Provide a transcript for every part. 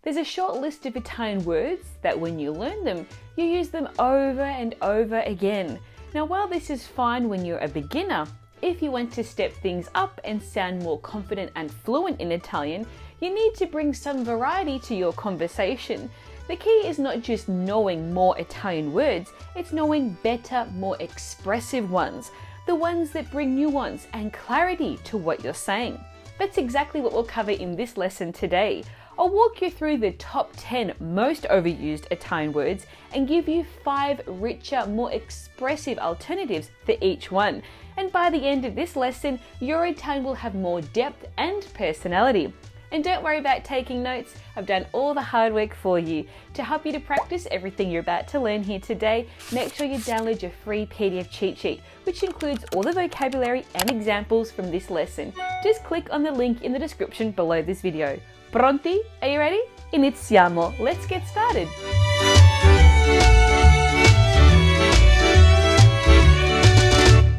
There's a short list of Italian words that when you learn them, you use them over and over again. Now, while this is fine when you're a beginner, if you want to step things up and sound more confident and fluent in Italian, you need to bring some variety to your conversation. The key is not just knowing more Italian words, it's knowing better, more expressive ones, the ones that bring nuance and clarity to what you're saying. That's exactly what we'll cover in this lesson today. I'll walk you through the top 10 most overused Italian words and give you 5 richer, more expressive alternatives for each one. And by the end of this lesson, your Italian will have more depth and personality. And don't worry about taking notes, I've done all the hard work for you. To help you to practice everything you're about to learn here today, make sure you download your free PDF cheat sheet, which includes all the vocabulary and examples from this lesson. Just click on the link in the description below this video. Pronti? Are you ready? Iniziamo! Let's get started!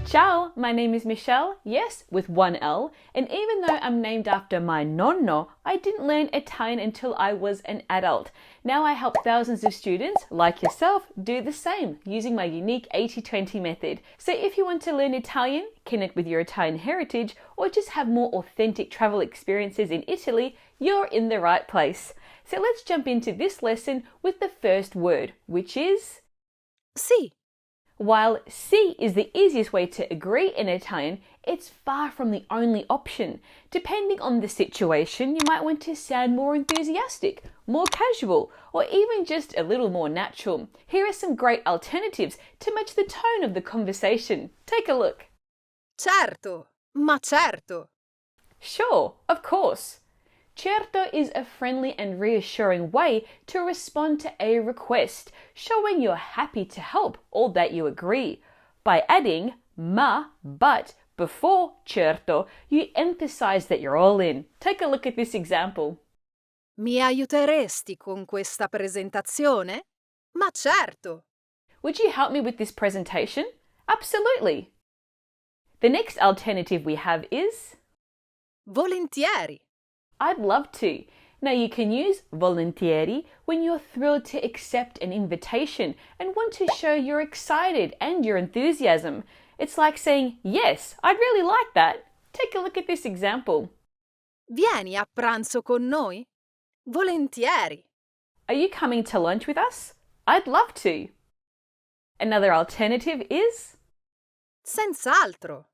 Ciao, my name is Michelle, yes, with one L, and even though I'm named after my nonno, I didn't learn Italian until I was an adult. Now I help thousands of students, like yourself, do the same using my unique 80-20 method. So if you want to learn Italian, connect with your Italian heritage, or just have more authentic travel experiences in Italy, you're in the right place. So let's jump into this lesson with the first word, which is Sì. While sì is the easiest way to agree in Italian, it's far from the only option. Depending on the situation, you might want to sound more enthusiastic, more casual, or even just a little more natural. Here are some great alternatives to match the tone of the conversation. Take a look. Certo, ma certo. Sure, of course. Certo is a friendly and reassuring way to respond to a request, showing you're happy to help or that you agree. By adding ma, but, before certo, you emphasize that you're all in. Take a look at this example. Mi aiuteresti con questa presentazione? Ma certo. Would you help me with this presentation? Absolutely. The next alternative we have is Volentieri. I'd love to. Now you can use volentieri when you're thrilled to accept an invitation and want to show you're excited and your enthusiasm. It's like saying, yes, I'd really like that. Take a look at this example. Vieni a pranzo con noi? Volentieri. Are you coming to lunch with us? I'd love to. Another alternative is Senz'altro.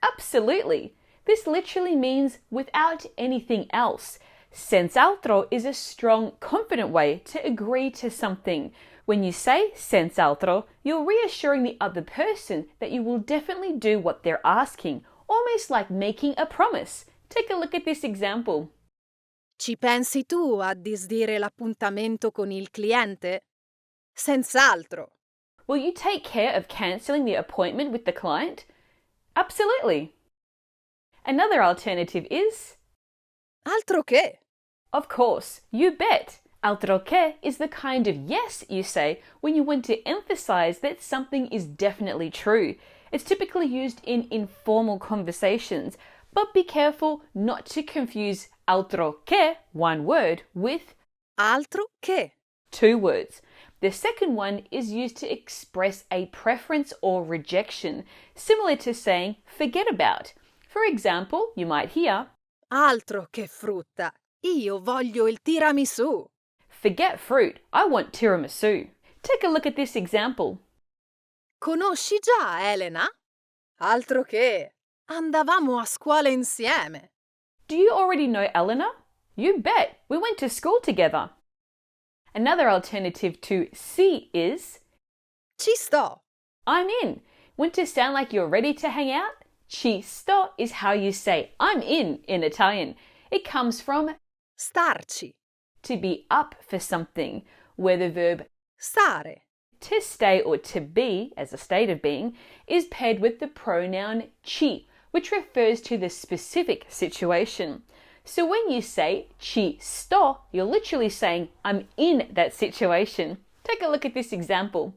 absolutely. This literally means without anything else. Senz'altro is a strong, confident way to agree to something. When you say senz'altro, you're reassuring the other person that you will definitely do what they're asking, almost like making a promise. Take a look at this example. Ci pensi tu a disdire l'appuntamento con il cliente? Senz'altro. Will you take care of cancelling the appointment with the client? Absolutely. Another alternative is Altro che. of course, you bet. Altro che is the kind of yes you say when you want to emphasize that something is definitely true. It's typically used in informal conversations, but be careful not to confuse altro che, one word, with Altro che. 2 words. The second one is used to express a preference or rejection, similar to saying forget about. For example, you might hear Altro che frutta. Io voglio il tiramisù. forget fruit, I want tiramisu. Take a look at this example. Conosci già Elena? Altro che. Andavamo a scuola insieme. Do you already know Eleanor? You bet, we went to school together. Another alternative to sì is Ci sto. I'm in. Want to sound like you're ready to hang out? Ci sto is how you say I'm in Italian. It comes from Starci. to be up for something, where the verb Stare. to stay or to be, as a state of being, is paired with the pronoun ci, which refers to the specific situation. So when you say ci sto, you're literally saying I'm in that situation. Take a look at this example.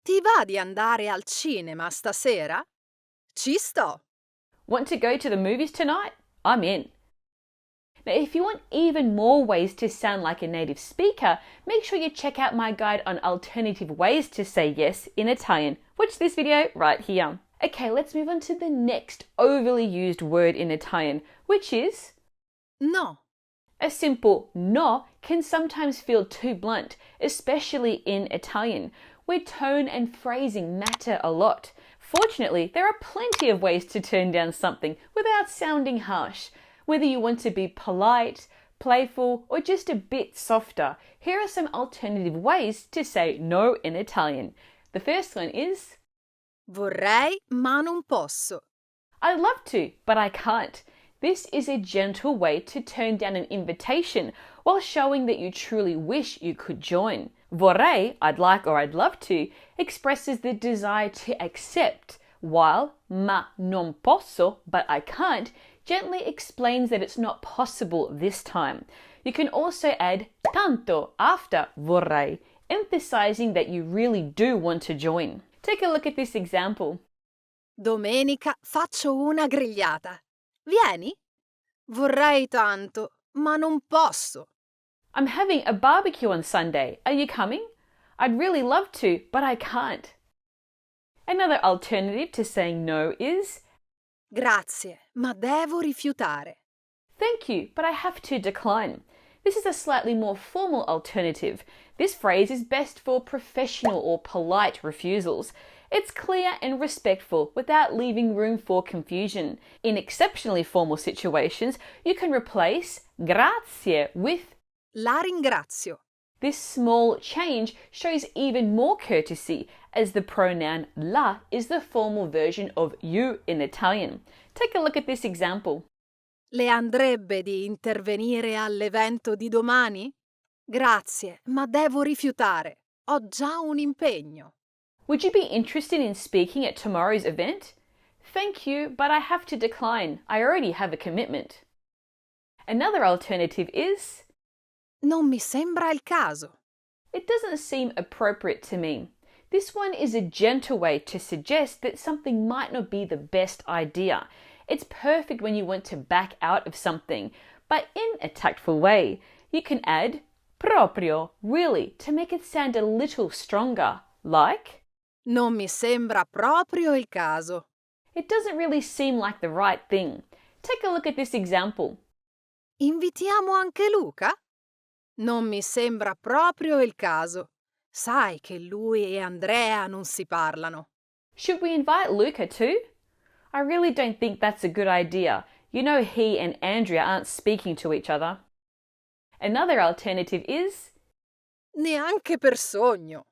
Ti va di andare al cinema stasera? Ci sto. Want to go to the movies tonight? I'm in. Now, if you want even more ways to sound like a native speaker, make sure you check out my guide on alternative ways to say yes in Italian. Watch this video right here. Okay, let's move on to the next overly used word in Italian, which is No. a simple no can sometimes feel too blunt, especially in Italian, where tone and phrasing matter a lot. Fortunately, there are plenty of ways to turn down something without sounding harsh. Whether you want to be polite, playful, or just a bit softer, here are some alternative ways to say no in Italian. The first one is Vorrei, ma non posso. I'd love to, but I can't. This is a gentle way to turn down an invitation while showing that you truly wish you could join. Vorrei, I'd like or I'd love to, expresses the desire to accept, while ma non posso, but I can't, gently explains that it's not possible this time. You can also add tanto after vorrei, emphasizing that you really do want to join. Take a look at this example. Domenica faccio una grigliata. Vieni? Vorrei tanto, ma non posso. I'm having a barbecue on Sunday. Are you coming? I'd really love to, but I can't. Another alternative to saying no is Grazie, ma devo rifiutare. Thank you, but I have to decline. This is a slightly more formal alternative. This phrase is best for professional or polite refusals. It's clear and respectful without leaving room for confusion. In exceptionally formal situations, you can replace grazie with La ringrazio. This small change shows even more courtesy, as the pronoun la is the formal version of you in Italian. Take a look at this example. Le andrebbe di intervenire all'evento di domani? Grazie, ma devo rifiutare. Ho già un impegno. Would you be interested in speaking at tomorrow's event? Thank you, but I have to decline. I already have a commitment. Another alternative is Non mi sembra il caso. It doesn't seem appropriate to me. This one is a gentle way to suggest that something might not be the best idea. It's perfect when you want to back out of something, but in a tactful way. You can add proprio, really, to make it sound a little stronger, like Non mi sembra proprio il caso. It doesn't really seem like the right thing. Take a look at this example. Invitiamo anche Luca? Non mi sembra proprio il caso. Sai che lui e Andrea non si parlano. Should we invite Luca too? I really don't think that's a good idea. You know he and Andrea aren't speaking to each other. Another alternative is Neanche per sogno.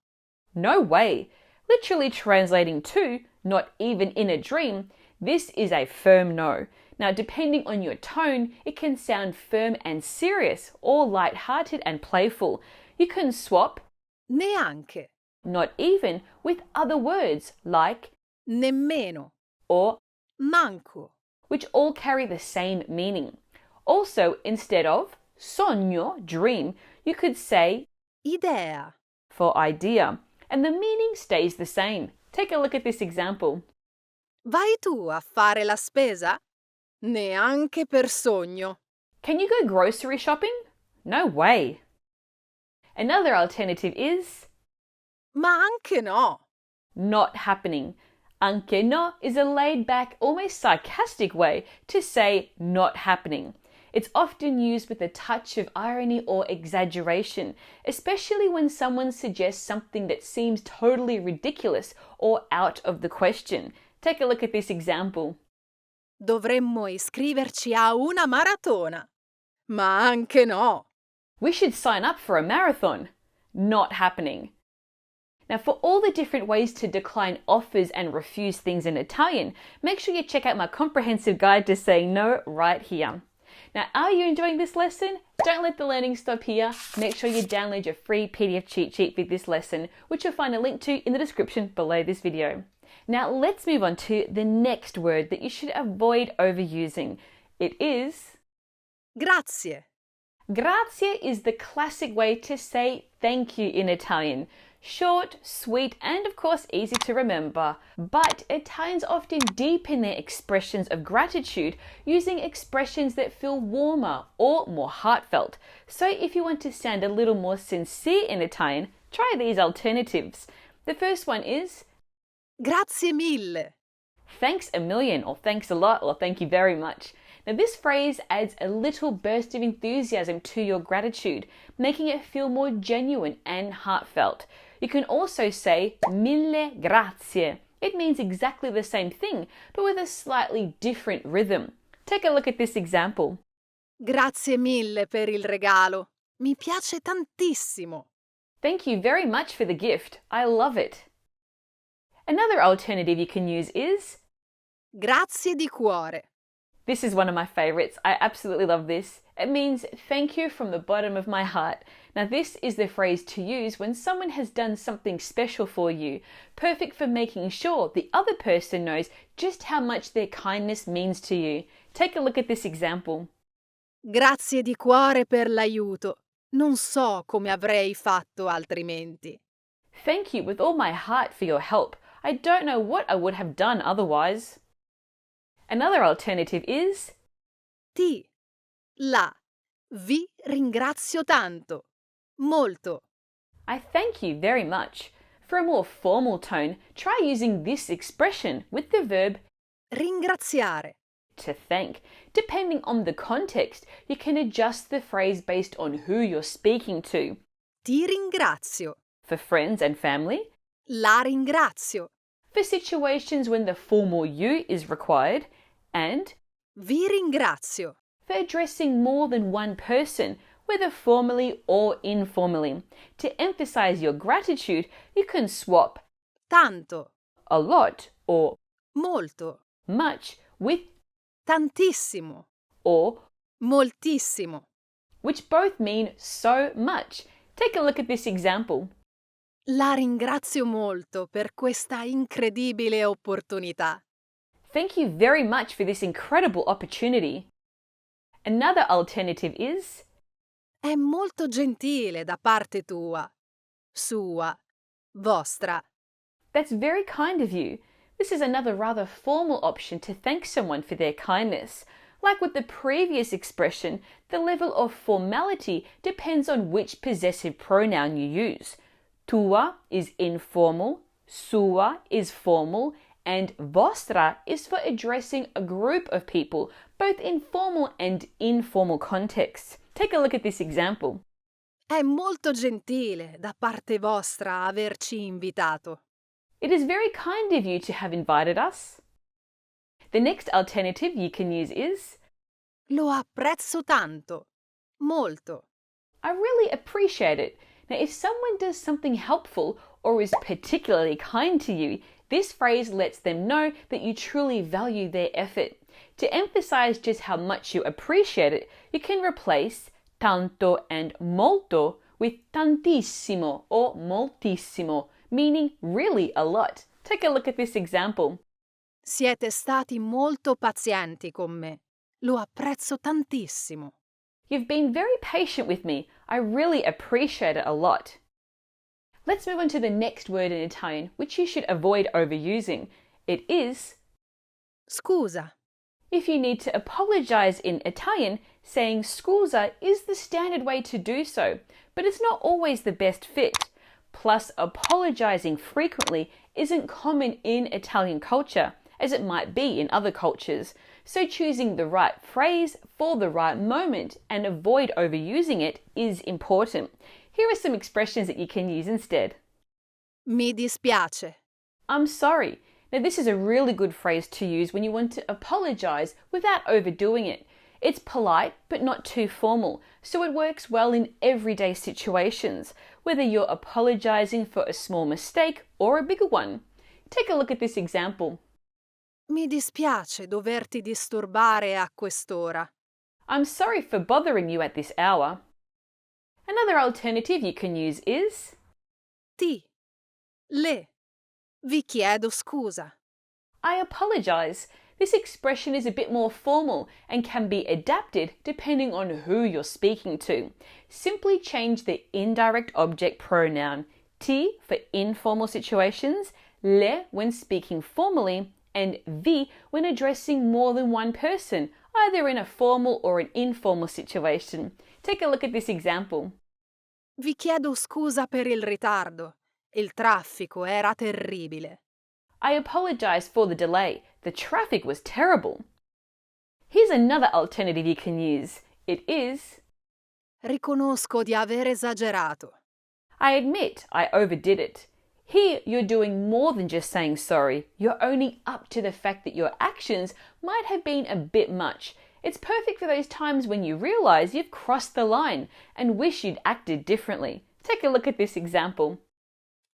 no way. Literally translating to not even in a dream, this is a firm no. Now, depending on your tone, it can sound firm and serious or light-hearted and playful. You can swap Neanche. not even with other words like Nemmeno. or, Manco. which all carry the same meaning. Also, instead of sogno, dream, you could say Idea. for idea, and the meaning stays the same. Take a look at this example. Vai tu a fare la spesa? Neanche per sogno. Can you go grocery shopping? No way. Another alternative is Ma anche no. not happening. Anche no is a laid-back, almost sarcastic way to say not happening. It's often used with a touch of irony or exaggeration, especially when someone suggests something that seems totally ridiculous or out of the question. Take a look at this example. Dovremmo iscriverci a una maratona. Ma anche no. We should sign up for a marathon. Not happening. Now, for all the different ways to decline offers and refuse things in Italian, make sure you check out my comprehensive guide to saying no right here. Now, are you enjoying this lesson? Don't let the learning stop here. Make sure you download your free PDF cheat sheet for this lesson, which you'll find a link to in the description below this video. Now, let's move on to the next word that you should avoid overusing. It is Grazie. Grazie is the classic way to say thank you in Italian. Short, sweet, and of course easy to remember. But Italians often deepen their expressions of gratitude using expressions that feel warmer or more heartfelt. So if you want to sound a little more sincere in Italian, try these alternatives. The first one is Grazie mille. thanks a million, or thanks a lot, or thank you very much. Now this phrase adds a little burst of enthusiasm to your gratitude, making it feel more genuine and heartfelt. You can also say mille grazie. It means exactly the same thing, but with a slightly different rhythm. Take a look at this example. Grazie mille per il regalo. Mi piace tantissimo. Thank you very much for the gift. I love it. Another alternative you can use is Grazie di cuore. This is one of my favorites. I absolutely love this. It means thank you from the bottom of my heart. Now this is the phrase to use when someone has done something special for you, perfect for making sure the other person knows just how much their kindness means to you. Take a look at this example. Grazie di cuore per l'aiuto. Non so come avrei fatto altrimenti. Thank you with all my heart for your help. I don't know what I would have done otherwise. Another alternative is Ti, la, vi ringrazio tanto. Molto. I thank you very much. For a more formal tone, try using this expression with the verb Ringraziare. to thank. Depending on the context, you can adjust the phrase based on who you're speaking to. Ti ringrazio. For friends and family, La ringrazio. for situations when the formal you is required, and Vi ringrazio. for addressing more than one person, whether formally or informally. To emphasize your gratitude, you can swap Tanto. a lot or Molto. much with Tantissimo. or, Moltissimo. which both mean so much. Take a look at this example. La ringrazio molto per questa incredibile opportunità. Thank you very much for this incredible opportunity. Another alternative is È molto gentile da parte tua. Sua. Vostra. that's very kind of you. This is another rather formal option to thank someone for their kindness. Like with the previous expression, the level of formality depends on which possessive pronoun you use. Tua is informal, sua is formal, and vostra is for addressing a group of people, both in formal and informal contexts. Take a look at this example. È molto gentile da parte vostra averci invitato. It is very kind of you to have invited us. The next alternative you can use is Lo apprezzo tanto. Molto. I really appreciate it. Now, if someone does something helpful or is particularly kind to you, this phrase lets them know that you truly value their effort. To emphasize just how much you appreciate it, you can replace tanto and molto with tantissimo or moltissimo, meaning really a lot. Take a look at this example. Siete stati molto pazienti con me. Lo apprezzo tantissimo. You've been very patient with me. I really appreciate it a lot. Let's move on to the next word in Italian, which you should avoid overusing. It is Scusa. if you need to apologize in Italian, saying scusa is the standard way to do so, but it's not always the best fit. Plus, apologizing frequently isn't common in Italian culture, as it might be in other cultures. So choosing the right phrase for the right moment and avoid overusing it is important. Here are some expressions that you can use instead. Mi dispiace. I'm sorry. Now this is a really good phrase to use when you want to apologize without overdoing it. It's polite but not too formal, so it works well in everyday situations, whether you're apologizing for a small mistake or a bigger one. Take a look at this example. Mi dispiace doverti disturbare a quest'ora. I'm sorry for bothering you at this hour. Another alternative you can use is Ti. Le. Vi chiedo scusa. I apologize. This expression is a bit more formal and can be adapted depending on who you're speaking to. Simply change the indirect object pronoun Ti for informal situations, le when speaking formally, and vi when addressing more than one person, either in a formal or an informal situation. Take a look at this example. Vi chiedo scusa per il ritardo. Il traffico era terribile. I apologize for the delay. The traffic was terrible. Here's another alternative you can use. It is Riconosco di aver esagerato. I admit I overdid it. Here you're doing more than just saying sorry. You're owning up to the fact that your actions might have been a bit much. It's perfect for those times when you realize you've crossed the line and wish you'd acted differently. Take a look at this example.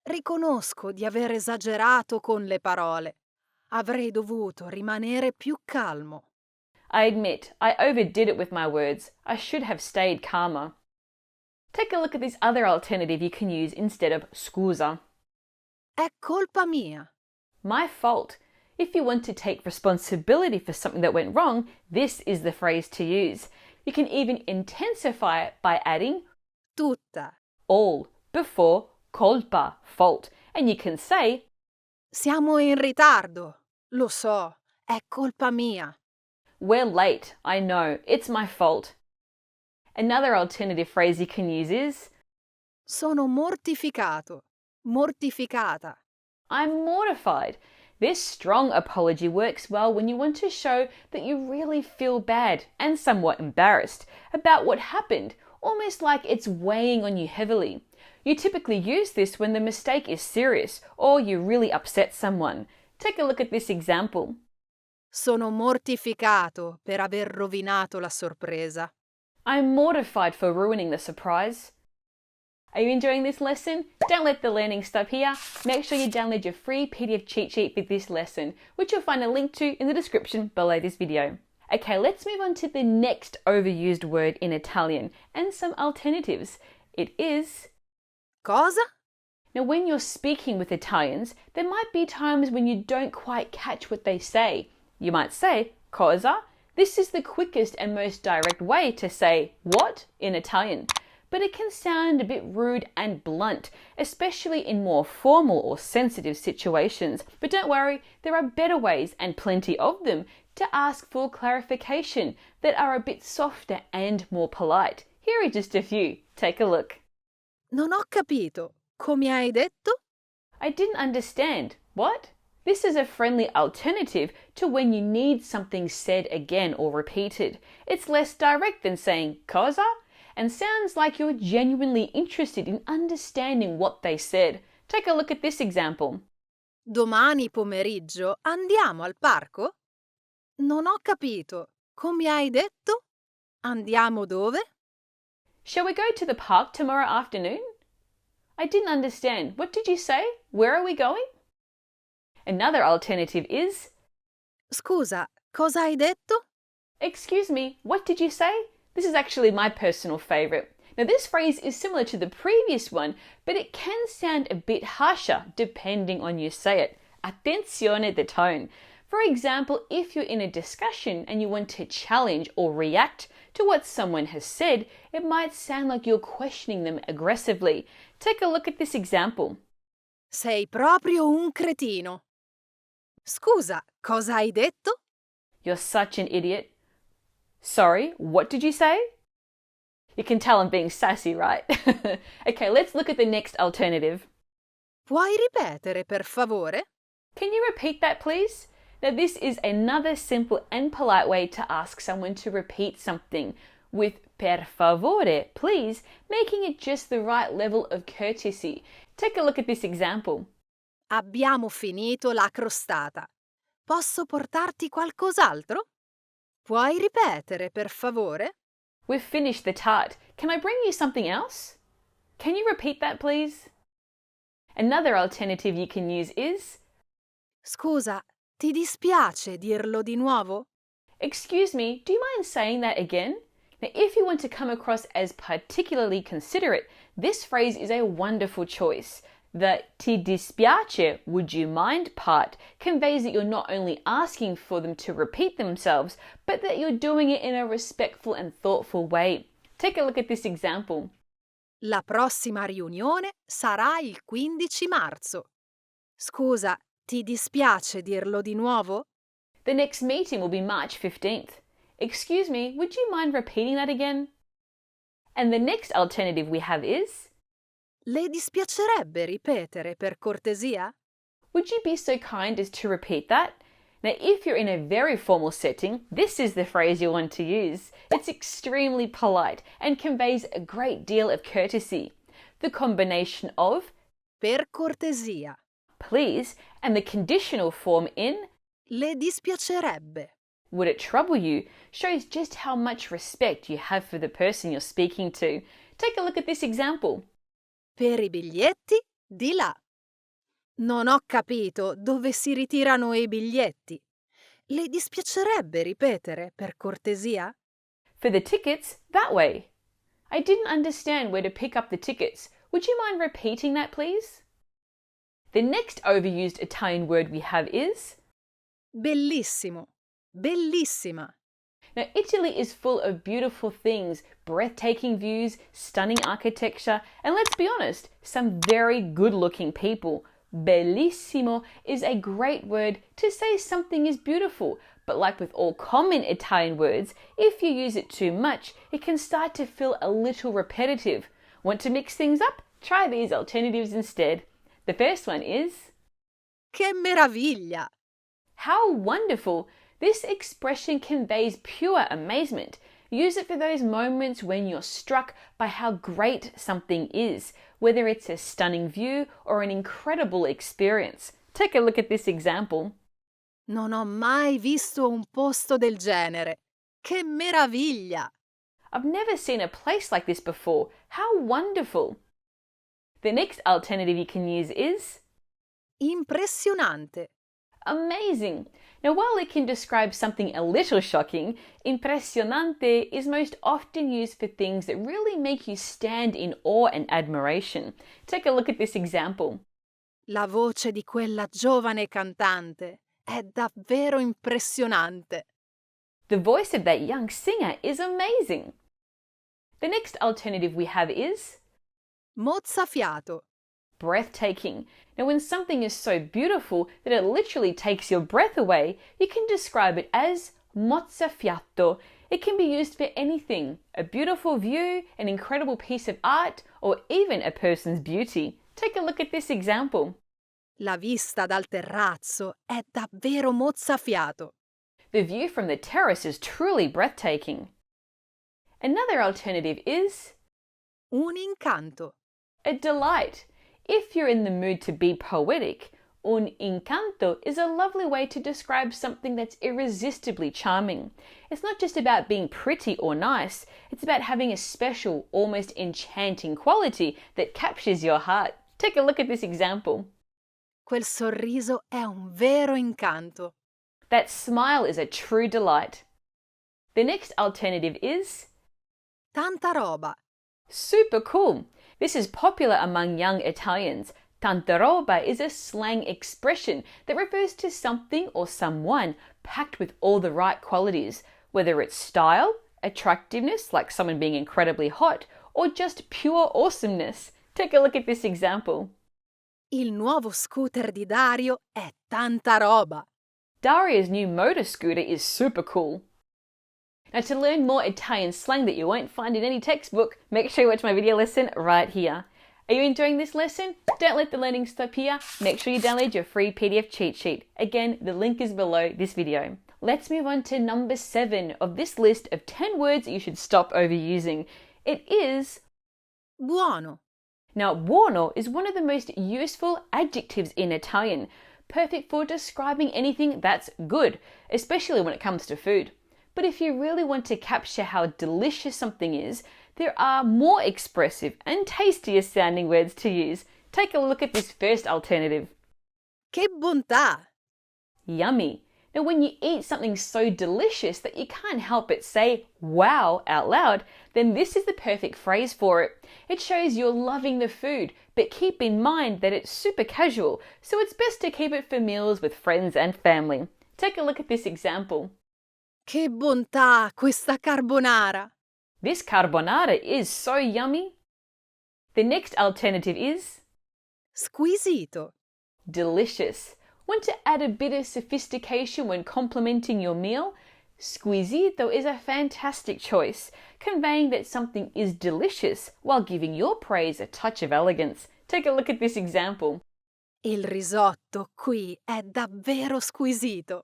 Riconosco di aver esagerato con le parole. Avrei dovuto rimanere più calmo. I admit I overdid it with my words. I should have stayed calmer. Take a look at this other alternative you can use instead of scusa. È colpa mia. My fault. If you want to take responsibility for something that went wrong, this is the phrase to use. You can even intensify it by adding Tutta. all before colpa, fault. And you can say Siamo in ritardo. Lo so, è colpa mia. we're late. I know. It's my fault. Another alternative phrase you can use is Sono mortificato. Mortificata. I'm mortified. This strong apology works well when you want to show that you really feel bad and somewhat embarrassed about what happened, almost like it's weighing on you heavily. You typically use this when the mistake is serious or you really upset someone. Take a look at this example. Sono mortificato per aver rovinato la sorpresa. I'm mortified for ruining the surprise. Are you enjoying this lesson? Don't let the learning stop here. Make sure you download your free PDF cheat sheet for this lesson, which you'll find a link to in the description below this video. Okay, let's move on to the next overused word in Italian and some alternatives. It is Cosa? Now, when you're speaking with Italians, there might be times when you don't quite catch what they say. You might say, cosa? This is the quickest and most direct way to say what in Italian. But it can sound a bit rude and blunt, especially in more formal or sensitive situations. But don't worry, there are better ways, and plenty of them, to ask for clarification that are a bit softer and more polite. Here are just a few. Take a look. Non ho capito. Come hai detto? I didn't understand. What? This is a friendly alternative to when you need something said again or repeated. It's less direct than saying cosa and sounds like you're genuinely interested in understanding what they said. Take a look at this example. Domani pomeriggio andiamo al parco? Non ho capito. Come hai detto? Andiamo dove? Shall we go to the park tomorrow afternoon? I didn't understand. What did you say? Where are we going? Another alternative is Scusa, cosa hai detto? excuse me, what did you say? This is actually my personal favourite. Now this phrase is similar to the previous one, but it can sound a bit harsher depending on you say it. Attenzione the tone. For example, if you're in a discussion and you want to challenge or react to what someone has said, it might sound like you're questioning them aggressively. Take a look at this example. Sei proprio un cretino. Scusa, cosa hai detto? You're such an idiot. Sorry, what did you say? You can tell I'm being sassy, right? Okay, let's look at the next alternative. Puoi ripetere, per favore? Can you repeat that, please? Now, this is another simple and polite way to ask someone to repeat something, with per favore, please, making it just the right level of courtesy. Take a look at this example. Abbiamo finito la crostata. Posso portarti qualcos'altro? Puoi ripetere, per favore? We've finished the tart. Can I bring you something else? Can you repeat that, please? Another alternative you can use is Scusa, ti dispiace dirlo di nuovo? excuse me, do you mind saying that again? Now, if you want to come across as particularly considerate, this phrase is a wonderful choice. The ti dispiace, would you mind part conveys that you're not only asking for them to repeat themselves, but that you're doing it in a respectful and thoughtful way. Take a look at this example. La prossima riunione sarà il 15 marzo. Scusa, ti dispiace dirlo di nuovo? The next meeting will be March 15th. Excuse me, would you mind repeating that again? And the next alternative we have is, Le dispiacerebbe ripetere per cortesia? would you be so kind as to repeat that? Now, if you're in a very formal setting, this is the phrase you'll want to use. It's extremely polite and conveys a great deal of courtesy. The combination of Per cortesia. please and the conditional form in Le dispiacerebbe. would it trouble you shows just how much respect you have for the person you're speaking to. Take a look at this example. Per i biglietti, di là. Non ho capito dove si ritirano i biglietti. Le dispiacerebbe ripetere per cortesia? For the tickets, that way. I didn't understand where to pick up the tickets. Would you mind repeating that, please? The next overused Italian word we have is, Bellissimo. Bellissima. now Italy is full of beautiful things, breathtaking views, stunning architecture, and let's be honest, some very good-looking people. Bellissimo is a great word to say something is beautiful, but like with all common Italian words, if you use it too much, it can start to feel a little repetitive. Want to mix things up? Try these alternatives instead. The first one is, Che meraviglia! how wonderful! This expression conveys pure amazement. Use it for those moments when you're struck by how great something is, whether it's a stunning view or an incredible experience. Take a look at this example. Non ho mai visto un posto del genere. Che meraviglia! I've never seen a place like this before. How wonderful! The next alternative you can use is Impressionante. amazing. Now, while it can describe something a little shocking, impressionante is most often used for things that really make you stand in awe and admiration. Take a look at this example. La voce di quella giovane cantante è davvero impressionante. The voice of that young singer is amazing. The next alternative we have is Mozzafiato. breathtaking. Now, when something is so beautiful that it literally takes your breath away, you can describe it as mozzafiato. It can be used for anything, a beautiful view, an incredible piece of art, or even a person's beauty. Take a look at this example. La vista dal terrazzo è davvero mozzafiato. The view from the terrace is truly breathtaking. Another alternative is Un incanto. a delight. If you're in the mood to be poetic, un incanto is a lovely way to describe something that's irresistibly charming. It's not just about being pretty or nice, it's about having a special, almost enchanting quality that captures your heart. Take a look at this example. Quel sorriso è un vero incanto. That smile is a true delight. The next alternative is Tanta roba. super cool. This is popular among young Italians. Tanta roba is a slang expression that refers to something or someone packed with all the right qualities, whether it's style, attractiveness, like someone being incredibly hot, or just pure awesomeness. Take a look at this example. Il nuovo scooter di Dario è tanta roba. Daria's new motor scooter is super cool. Now, to learn more Italian slang that you won't find in any textbook, make sure you watch my video lesson right here. Are you enjoying this lesson? Don't let the learning stop here. Make sure you download your free PDF cheat sheet. Again, the link is below this video. Let's move on to number 7 of this list of 10 words that you should stop overusing. It is Buono. now, buono is one of the most useful adjectives in Italian, perfect for describing anything that's good, especially when it comes to food. But if you really want to capture how delicious something is, there are more expressive and tastier sounding words to use. Take a look at this first alternative. Che bontà! Yummy. Now, when you eat something so delicious that you can't help but say wow out loud, then this is the perfect phrase for it. It shows you're loving the food, but keep in mind that it's super casual, so it's best to keep it for meals with friends and family. Take a look at this example. Che bontà questa carbonara! This carbonara is so yummy. The next alternative is Squisito. delicious. Want to add a bit of sophistication when complimenting your meal? Squisito is a fantastic choice, conveying that something is delicious while giving your praise a touch of elegance. Take a look at this example. Il risotto qui è davvero squisito.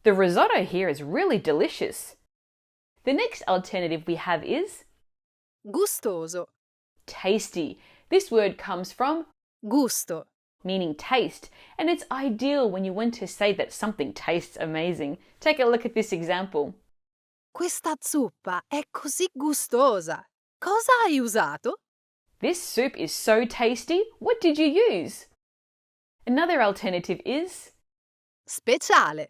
The risotto here is really delicious. The next alternative we have is Gustoso. tasty. This word comes from Gusto. meaning taste, and it's ideal when you want to say that something tastes amazing. Take a look at this example. Questa zuppa è così gustosa. Cosa hai usato? This soup is so tasty. What did you use? Another alternative is Speciale.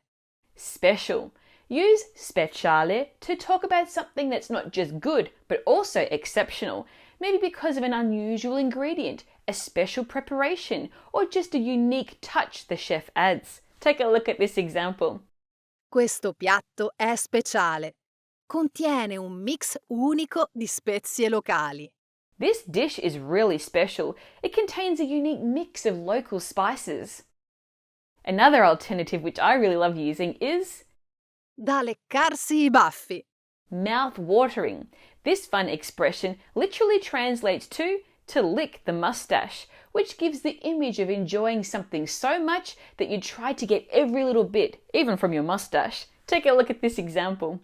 special. Use speciale to talk about something that's not just good, but also exceptional. Maybe because of an unusual ingredient, a special preparation, or just a unique touch the chef adds. Take a look at this example. Questo piatto è speciale. Contiene un mix unico di spezie locali. This dish is really special. It contains a unique mix of local spices. Another alternative which I really love using is Da leccarsi I baffi. mouth-watering. This fun expression literally translates to lick the mustache, which gives the image of enjoying something so much that you try to get every little bit, even from your mustache. Take a look at this example.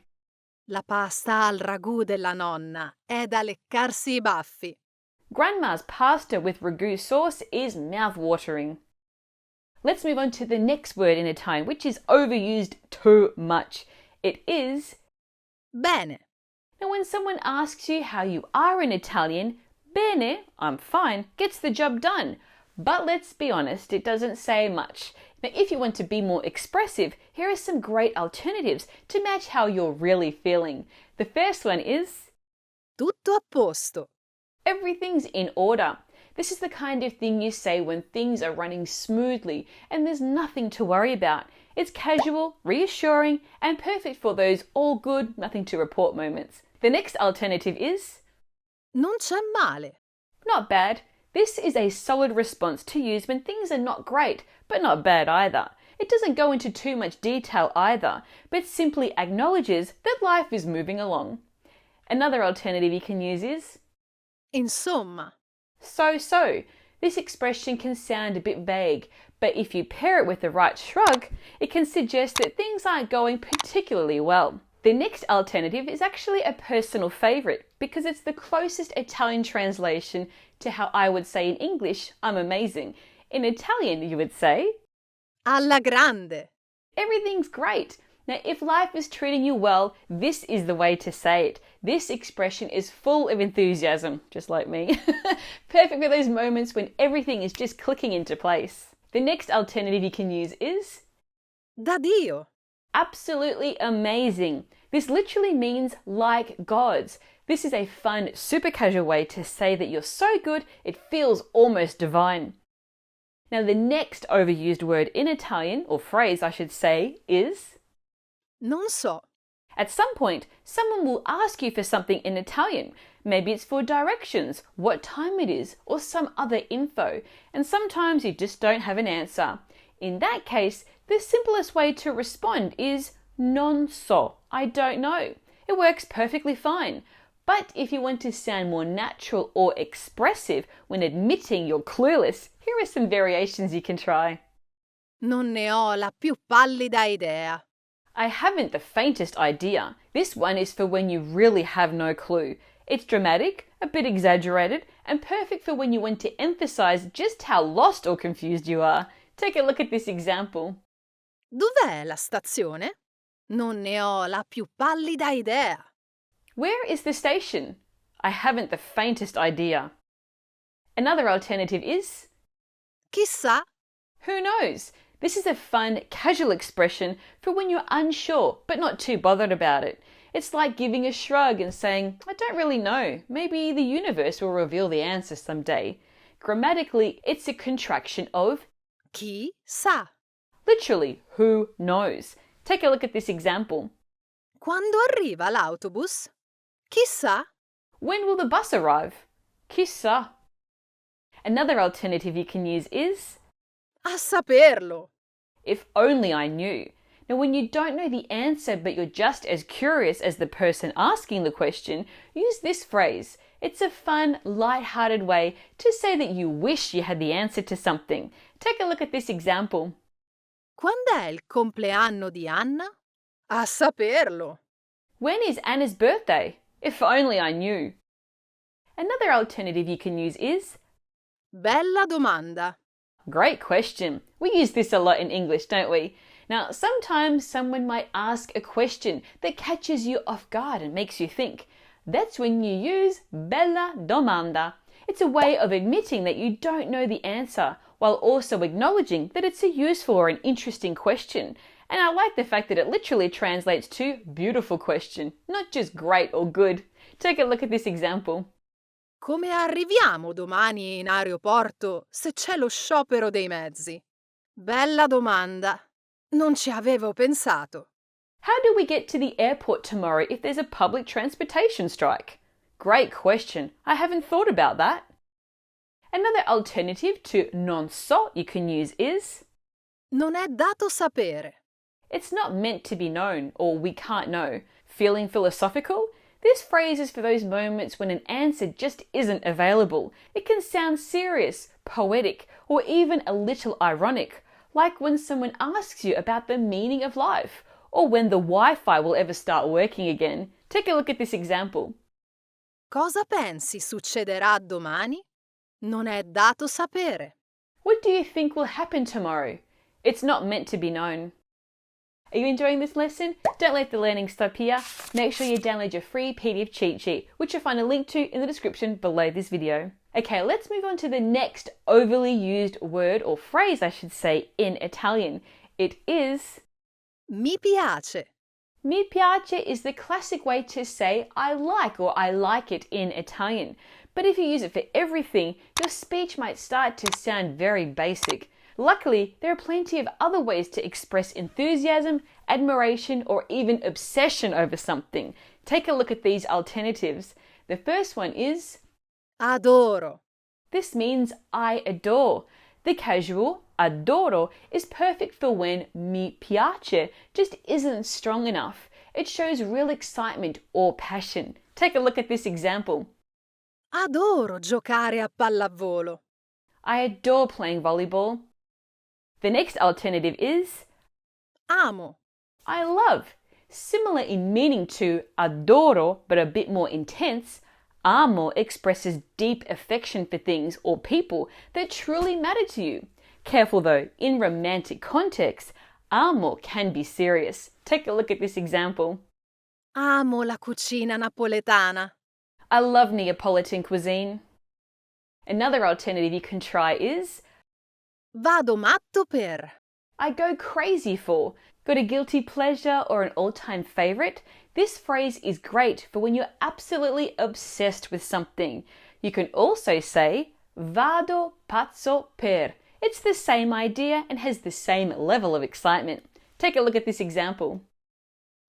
La pasta al ragù della nonna è da leccarsi I baffi. Grandma's pasta with ragu sauce is mouth-watering. Let's move on to the next word in Italian, which is overused too much. It is Bene. Now, when someone asks you how you are in Italian, bene, I'm fine, gets the job done. But let's be honest, it doesn't say much. Now, if you want to be more expressive, here are some great alternatives to match how you're really feeling. The first one is Tutto a posto. everything's in order. This is the kind of thing you say when things are running smoothly and there's nothing to worry about. It's casual, reassuring, and perfect for those all good, nothing to report moments. The next alternative is Non c'è male. not bad. This is a solid response to use when things are not great, but not bad either. It doesn't go into too much detail either, but simply acknowledges that life is moving along. Another alternative you can use is Insomma. so. This expression can sound a bit vague, but if you pair it with the right shrug, it can suggest that things aren't going particularly well. The next alternative is actually a personal favourite because it's the closest Italian translation to how I would say in English, I'm amazing. In Italian, you would say, Alla grande. everything's great. Now, if life is treating you well, this is the way to say it. This expression is full of enthusiasm, just like me. Perfect for those moments when everything is just clicking into place. The next alternative you can use is Da Dio. absolutely amazing. This literally means like gods. This is a fun, super casual way to say that you're so good it feels almost divine. Now, the next overused word in Italian, or phrase I should say, is Non so. at some point, someone will ask you for something in Italian. Maybe it's for directions, what time it is, or some other info, and sometimes you just don't have an answer. In that case, the simplest way to respond is non so, I don't know. It works perfectly fine. But if you want to sound more natural or expressive when admitting you're clueless, here are some variations you can try. Non ne ho la più pallida idea. I haven't the faintest idea. This one is for when you really have no clue. It's dramatic, a bit exaggerated, and perfect for when you want to emphasize just how lost or confused you are. Take a look at this example. Dov'è la stazione? Non ne ho la più pallida idea. Where is the station? I haven't the faintest idea. Another alternative is Chissà. who knows? This is a fun, casual expression for when you're unsure but not too bothered about it. It's like giving a shrug and saying, I don't really know. Maybe the universe will reveal the answer someday. Grammatically, it's a contraction of Chi sa. literally, who knows. Take a look at this example. Quando arriva l'autobus? Chissà. When will the bus arrive? Chissà. Another alternative you can use is A saperlo. if only I knew. Now, when you don't know the answer but you're just as curious as the person asking the question, use this phrase. It's a fun, light-hearted way to say that you wish you had the answer to something. Take a look at this example. Quand'è il compleanno di Anna? A saperlo. When is Anna's birthday? If only I knew. Another alternative you can use is Bella domanda. great question. We use this a lot in English, don't we? Now, sometimes someone might ask a question that catches you off guard and makes you think. That's when you use bella domanda. It's a way of admitting that you don't know the answer while also acknowledging that it's a useful or an interesting question. And I like the fact that it literally translates to beautiful question, not just great or good. Take a look at this example. Come arriviamo domani in aeroporto se c'è lo sciopero dei mezzi? Bella domanda. Non ci avevo pensato. How do we get to the airport tomorrow if there's a public transportation strike? Great question. I haven't thought about that. Another alternative to non so you can use is Non è dato sapere. it's not meant to be known or we can't know. Feeling philosophical? This phrase is for those moments when an answer just isn't available. It can sound serious, poetic, or even a little ironic, like when someone asks you about the meaning of life, or when the Wi-Fi will ever start working again. Take a look at this example. Cosa pensi succederà domani? Non è dato sapere. What do you think will happen tomorrow? It's not meant to be known. Are you enjoying this lesson? Don't let the learning stop here. Make sure you download your free PDF cheat sheet, which you'll find a link to in the description below this video. Okay, let's move on to the next overly used word or phrase, I should say, in Italian. It is Mi piace. Mi piace is the classic way to say I like or I like it in Italian. But if you use it for everything, your speech might start to sound very basic. Luckily, there are plenty of other ways to express enthusiasm, admiration, or even obsession over something. Take a look at these alternatives. The first one is Adoro. this means I adore. The casual adoro is perfect for when mi piace just isn't strong enough. It shows real excitement or passion. Take a look at this example. Adoro giocare a pallavolo. I adore playing volleyball. The next alternative is Amo. I love. Similar in meaning to adoro, but a bit more intense, amo expresses deep affection for things or people that truly matter to you. Careful though, in romantic context, amo can be serious. Take a look at this example. Amo la cucina napoletana. I love Neapolitan cuisine. Another alternative you can try is Vado matto per. I go crazy for. Got a guilty pleasure or an all-time favorite? This phrase is great for when you're absolutely obsessed with something. You can also say vado pazzo per. It's the same idea and has the same level of excitement. Take a look at this example.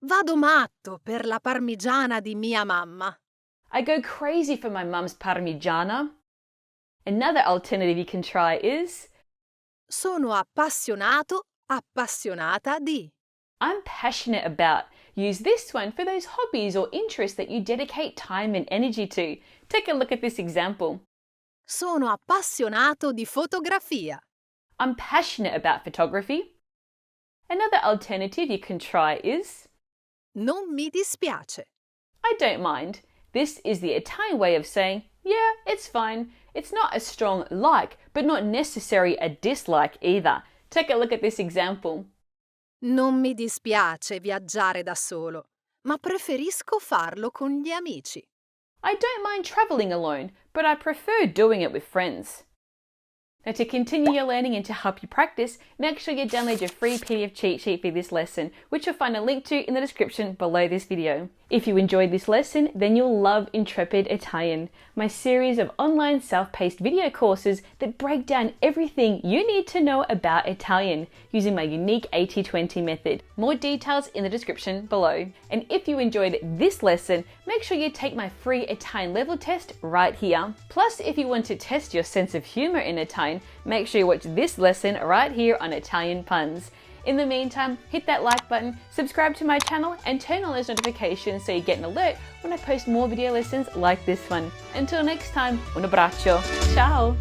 Vado matto per la parmigiana di mia mamma. I go crazy for my mum's parmigiana. Another alternative you can try is Sono appassionato, appassionata di. I'm passionate about. Use this one for those hobbies or interests that you dedicate time and energy to. Take a look at this example. Sono appassionato di fotografia. I'm passionate about photography. Another alternative you can try is Non mi dispiace. I don't mind. This is the Italian way of saying, yeah, it's fine. It's not a strong like, but not necessarily a dislike either. Take a look at this example. Non mi dispiace viaggiare da solo, ma preferisco farlo con gli amici. I don't mind traveling alone, but I prefer doing it with friends. Now, to continue your learning and to help you practice, make sure you download your free PDF cheat sheet for this lesson, which you'll find a link to in the description below this video. If you enjoyed this lesson, then you'll love Intrepid Italian, my series of online self-paced video courses that break down everything you need to know about Italian using my unique 80-20 method. More details in the description below. And if you enjoyed this lesson, make sure you take my free Italian level test right here. Plus, if you want to test your sense of humor in Italian, make sure you watch this lesson right here on Italian puns. In the meantime, hit that like button, subscribe to my channel, and turn on those notifications so you get an alert when I post more video lessons like this one. Until next time, un abbraccio. Ciao!